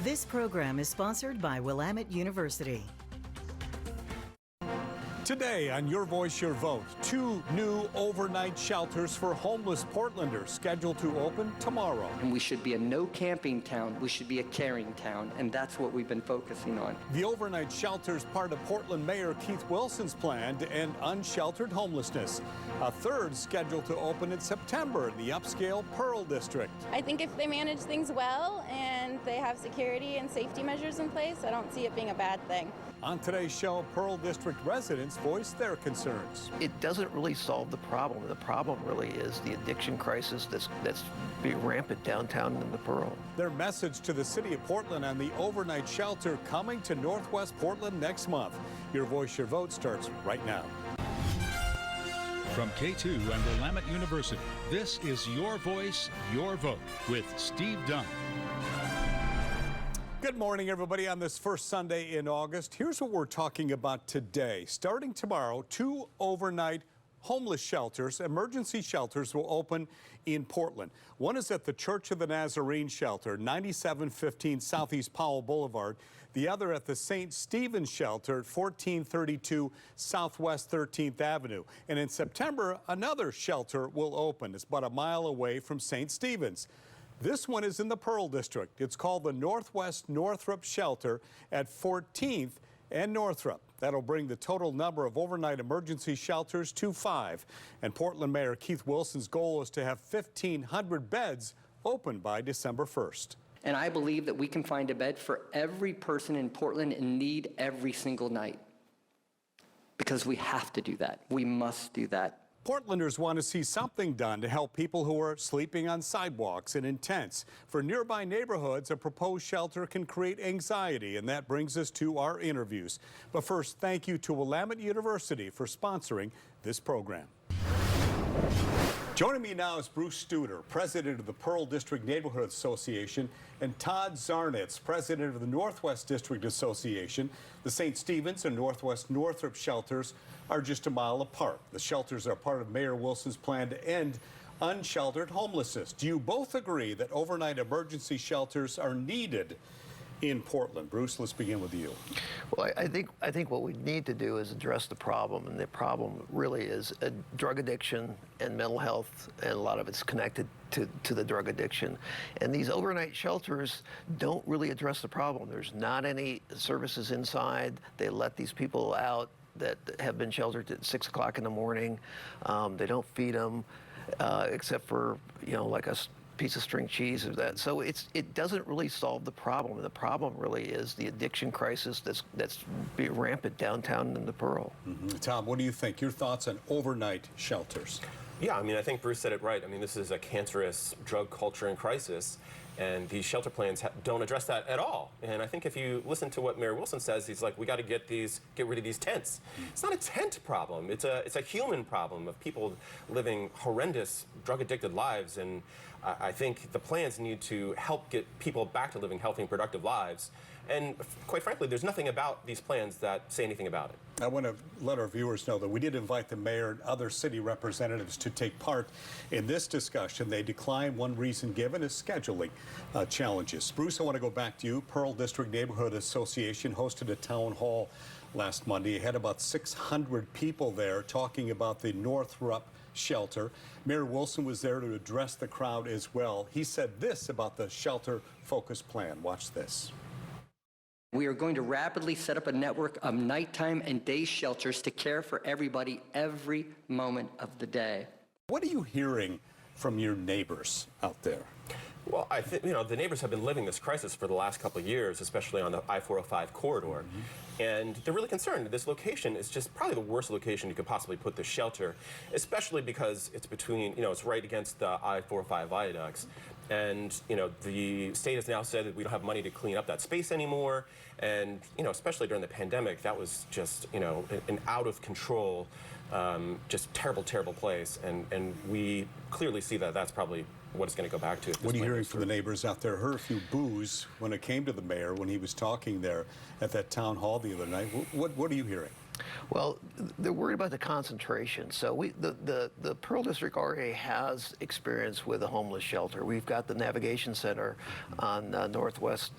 This program is sponsored by Willamette University. Today on Your Voice, Your Vote, 2 new overnight shelters for homeless Portlanders scheduled to open tomorrow. And we should be a no camping town. We should be a caring town, and that's what we've been focusing on. The overnight shelters part of Portland Mayor Keith Wilson's plan to end unsheltered homelessness. A third scheduled to open in September in the upscale Pearl District. I think if they manage things well and they have security and safety measures in place, I don't see it being a bad thing. On today's show, Pearl District residents voiced their concerns. It doesn't really solve the problem. The problem really is the addiction crisis that's being rampant downtown in the Pearl. Their message to the city of Portland on the overnight shelter coming to Northwest Portland next month. Your Voice, Your Vote starts right now. From Katu and Willamette University, this is Your Voice, Your Vote with Steve Dunn. Good morning, everybody. On this first Sunday in August, here's what we're talking about today. Starting tomorrow, 2 overnight homeless shelters, emergency shelters, will open in Portland. One is at the Church of the Nazarene Shelter, 9715 Southeast Powell Boulevard. The other at the St. Stephen's Shelter, 1432 Southwest 13th Avenue. And in September, another shelter will open. It's about a mile away from St. Stephen's. This one is in the Pearl District. It's called the Northwest Northrop Shelter at 14th and Northrop. That'll bring the total number of overnight emergency shelters to 5. And Portland Mayor Keith Wilson's goal is to have 1,500 beds open by December 1st. And I believe that we can find a bed for every person in Portland in need every single night. Because we have to do that. We must do that. Portlanders want to see something done to help people who are sleeping on sidewalks and in tents. For nearby neighborhoods, a proposed shelter can create anxiety, and that brings us to our interviews. But first, thank you to Willamette University for sponsoring this program. Joining me now is Bruce Studer, president of the Pearl District Neighborhood Association, and Todd Zarnitz, president of the Northwest District Association. The St. Stephen's and Northwest Northrop shelters are just a mile apart. The shelters are part of Mayor Wilson's plan to end unsheltered homelessness. Do you both agree that overnight emergency shelters are needed in Portland? Bruce, let's begin with you. Well, I think what we need to do is address the problem, and the problem really is drug addiction and mental health, and a lot of it's connected to the drug addiction. And these overnight shelters don't really address the problem. There's not any services inside. They let these people out that have been sheltered at 6 o'clock in the morning. They don't feed them except for, like a piece of string cheese or that. So it doesn't really solve the problem. And the problem really is the addiction crisis that's being rampant downtown in the Pearl. Tom, what do you think? Your thoughts on overnight shelters? Yeah, I mean, I think Bruce said it right. I mean, this is a cancerous drug culture in crisis, and these shelter plans don't address that at all. And I think if you listen to what Mayor Wilson says, he's like, we got to get rid of these tents. It's not a tent problem. It's a human problem of people living horrendous drug-addicted lives. And I think the plans need to help get people back to living healthy and productive lives. And quite frankly, there's nothing about these plans that say anything about it. I want to let our viewers know that we did invite the mayor and other city representatives to take part in this discussion. They declined. One reason given is scheduling challenges. Bruce, I want to go back to you. Pearl District Neighborhood Association hosted a town hall last Monday. It had about 600 people there talking about the Northrop shelter. Mayor Wilson was there to address the crowd as well. He said this about the shelter-focused plan. Watch this. We are going to rapidly set up a network of nighttime and day shelters to care for everybody every moment of the day. What are you hearing from your neighbors out there? Well, I think, the neighbors have been living this crisis for the last couple of years, especially on the I-405 corridor. And they're really concerned. This location is just probably the worst location you could possibly put this shelter, especially because it's between, it's right against the I-405 viaducts. And, the state has now said that we don't have money to clean up that space anymore. And, especially during the pandemic, that was just, an out of control, just terrible, terrible place. And we clearly see that that's probably what it's going to go back to. What are you hearing from the neighbors out there? Heard a few boos when it came to the mayor when he was talking there at that town hall the other night. What are you hearing? Well, they're worried about the concentration. So the Pearl District already has experience with a homeless shelter. We've got the Navigation Center on Northwest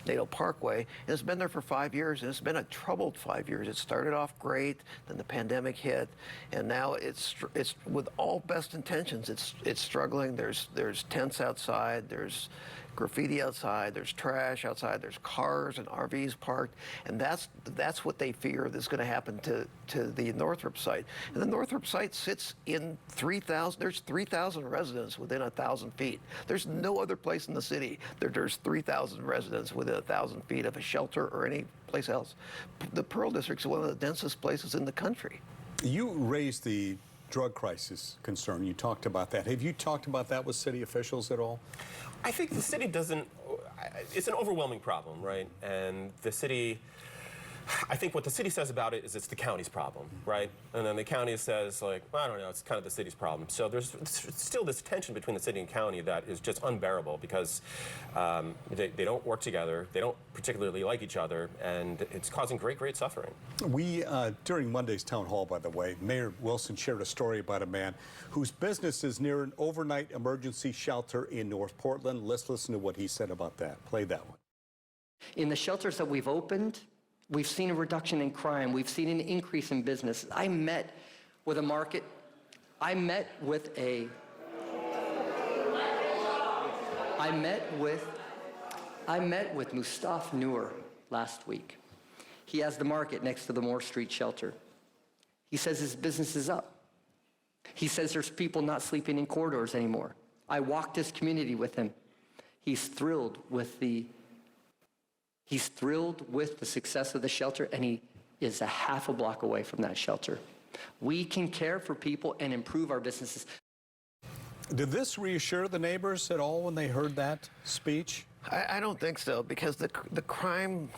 Nato Parkway, and it's been there for 5 years, and it's been a troubled 5 years. It started off great, then the pandemic hit, and now it's with all best intentions, it's struggling. There's tents outside, there's graffiti outside, there's trash outside, there's cars and RVs parked, and that's what they fear is going to happen to the Northrop site. And the Northrop site sits in 3,000, there's 3,000 residents within 1,000 feet. There's no other place in the city there's 3,000 residents within 1,000 feet of a shelter or any place else. The Pearl District is one of the densest places in the country. You raised the drug crisis concern. You talked about that. Have you talked about that with city officials at all? I think the city doesn't, it's an overwhelming problem, right? And the city, I think what the city says about it is it's the county's problem, right? And then the county says, like, well, I don't know, it's kind of the city's problem. So there's still this tension between the city and county that is just unbearable because they don't work together, they don't particularly like each other, and it's causing great suffering. We, during Monday's town hall, by the way, Mayor Wilson shared a story about a man whose business is near an overnight emergency shelter in North Portland. Let's listen to what he said about that. Play that one. In the shelters that we've opened, we've seen a reduction in crime. We've seen an increase in business. I met with a market. I met with Mustafa Noor last week. He has the market next to the Moore Street shelter. He says his business is up. He says there's people not sleeping in corridors anymore. I walked this community with him. He's thrilled with the success of the shelter, and he is a half a block away from that shelter. We can care for people and improve our businesses. Did this reassure the neighbors at all when they heard that speech? I don't think so, because the crime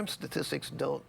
statistics don't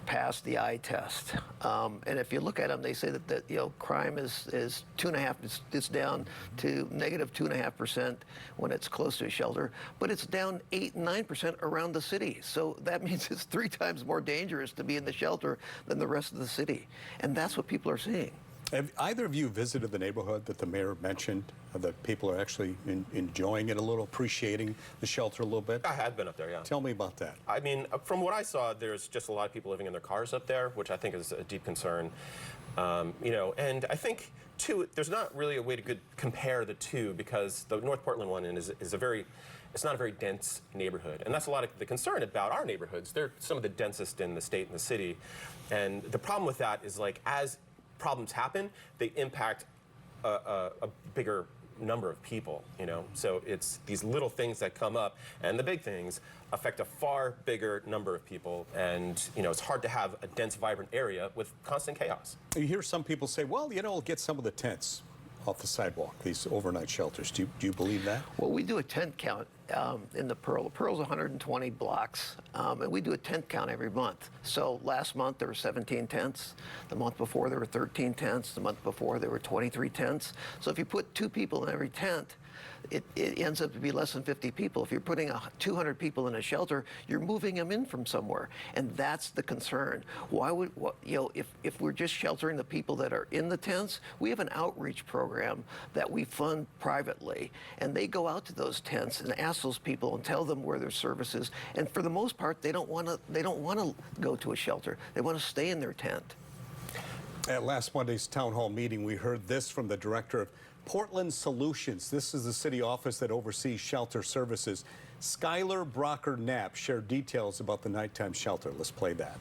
pass the eye test. And if you look at them, they say that crime is 2.5. It's down to negative 2.5% when it's close to a shelter, but it's down 8 and 9% around the city. So that means it's 3 times more dangerous to be in the shelter than the rest of the city, and that's what people are seeing. Have either of you visited the neighborhood that the mayor mentioned, that people are actually enjoying it a little, appreciating the shelter a little bit? I had been up there, yeah. Tell me about that. I mean, from what I saw, there's just a lot of people living in their cars up there, which I think is a deep concern. And I think, too, there's not really a way to compare the two, because the North Portland one is it's not a very dense neighborhood. And that's a lot of the concern about our neighborhoods. They're some of the densest in the state and the city. And the problem with that is, like, as problems happen, they impact a bigger number of people, So it's these little things that come up, and the big things affect a far bigger number of people. And, it's hard to have a dense, vibrant area with constant chaos. You hear some people say, well, we'll get some of the tents off the sidewalk, these overnight shelters. Do you believe that? Well, we do a tent count in the Pearl. The Pearl's 120 blocks, and we do a tent count every month. So last month there were 17 tents. The month before there were 13 tents. The month before there were 23 tents. So if you put 2 people in every tent, it ends up to be less than 50 people. If you're putting 200 people in a shelter, you're moving them in from somewhere, and that's the concern. Why would if we're just sheltering the people that are in the tents, we have an outreach program that we fund privately, and they go out to those tents and ask those people and tell them where their service is. And for the most part, they don't want to go to a shelter. They want to stay in their tent. At last Monday's town hall meeting, we heard this from the director of Portland Solutions. This is the city office that oversees shelter services. Skylar Brocker-Knapp shared details about the nighttime shelter. Let's play that.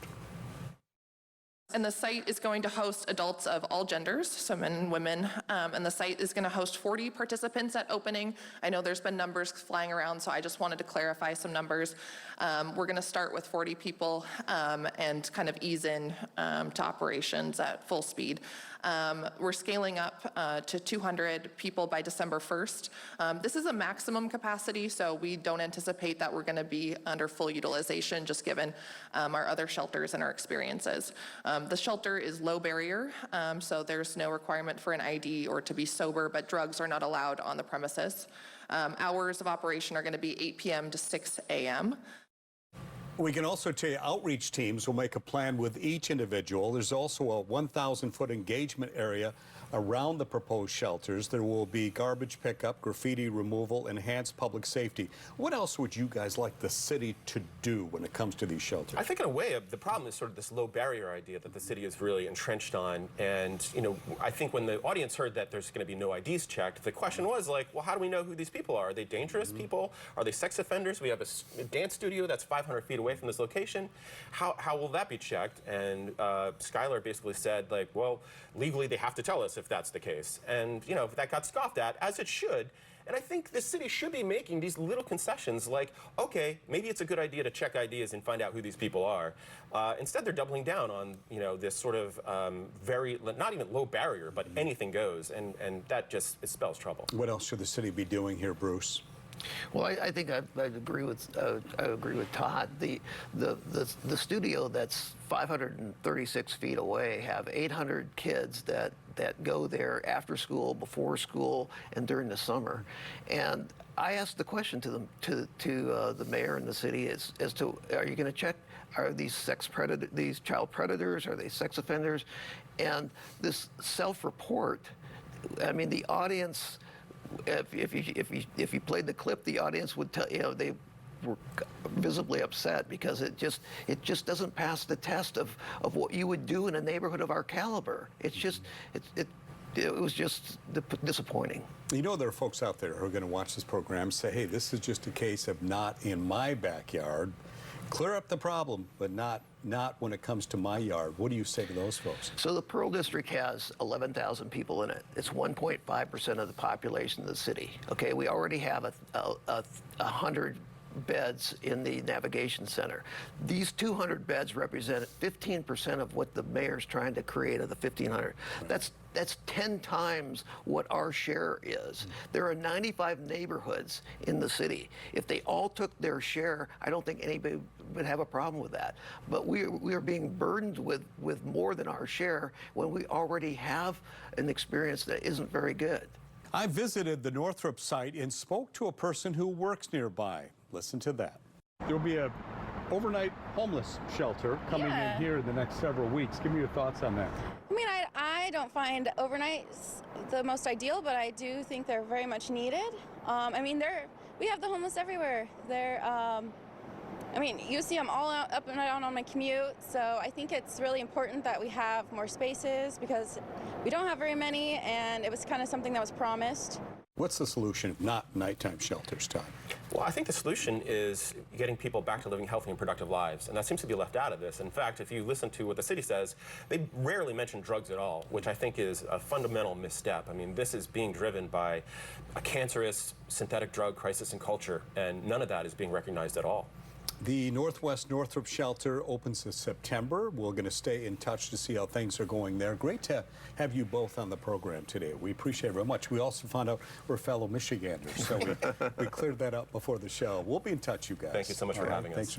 And the site is going to host adults of all genders, so men and women, and the site is going to host 40 participants at opening. I know there's been numbers flying around, so I just wanted to clarify some numbers. We're going to start with 40 people and kind of ease in to operations at full speed. We're scaling up to 200 people by December 1st. This is a maximum capacity, so we don't anticipate that we're going to be under full utilization, just given our other shelters and our experiences. The shelter is low barrier, so there's no requirement for an ID or to be sober, but drugs are not allowed on the premises. Hours of operation are going to be 8 p.m. to 6 a.m. We can also tell you outreach teams will make a plan with each individual. There's also a 1,000-foot engagement area around the proposed shelters. There will be garbage pickup, graffiti removal, enhanced public safety. What else would you guys like the city to do when it comes to these shelters? I think in a way the problem is sort of this low barrier idea that the city is really entrenched on. And, you know, I think when the audience heard that there's going to be no IDs checked, the question was like, well, how do we know who these people are? Are they dangerous people? Are they sex offenders? We have a dance studio that's 500 feet away from this location. How will that be checked? And Skylar basically said, like, well, legally they have to tell us if that's the case. And, you know, that got scoffed at, as it should. And I think the city should be making these little concessions like, okay, maybe it's a good idea to check IDs and find out who these people are. Instead, they're doubling down on, you know, this sort of very, not even low barrier, but anything goes. And that just, it spells trouble. What else should the city be doing here, Bruce? Well, I think I agree with Todd. The studio that's 536 feet away have 800 kids that go there after school, before school, and during the summer. And I asked the question to the mayor and the city as to, are you going to check? Are these these child predators? Are they sex offenders? And this self-report, I mean, the audience. If you played the clip, the audience would tell they were visibly upset because it just doesn't pass the test of what you would do in a neighborhood of our caliber. It's just it was just disappointing. You know, there are folks out there who are going to watch this program and say, hey, this is just a case of not in my backyard. Clear up the problem, but not when it comes to my yard. What do you say to those folks? So the Pearl District has 11,000 people in it. It's 1.5% of the population of the city. Okay, we already have 100 beds in the navigation center. These 200 beds represent 15% of what the mayor's trying to create of the 1,500. That's 10 times what our share is. There are 95 neighborhoods in the city. If they all took their share, I don't think anybody would have a problem with that. But we are being burdened with more than our share when we already have an experience that isn't very good. I visited the Northrop site and spoke to a person who works nearby. Listen to that. There'll be a overnight homeless shelter coming in here in the next several weeks. Give me your thoughts on that. I mean, I don't find overnights the most ideal, but I do think they're very much needed. I mean, we have the homeless everywhere. I mean, you see them all out, up and down on my commute, so I think it's really important that we have more spaces because we don't have very many, and it was kind of something that was promised. What's the solution if not nighttime shelters, Todd? Well, I think the solution is getting people back to living healthy and productive lives, and that seems to be left out of this. In fact, if you listen to what the city says, they rarely mention drugs at all, which I think is a fundamental misstep. I mean, this is being driven by a cancerous synthetic drug crisis in culture, and none of that is being recognized at all. The Northwest Northrop shelter opens in September. We're going to stay in touch to see how things are going there. Great to have you both on the program today. We appreciate it very much. We also found out we're fellow Michiganders, so we cleared that up before the show. We'll be in touch, you guys. Thank you so much for having us. Thanks.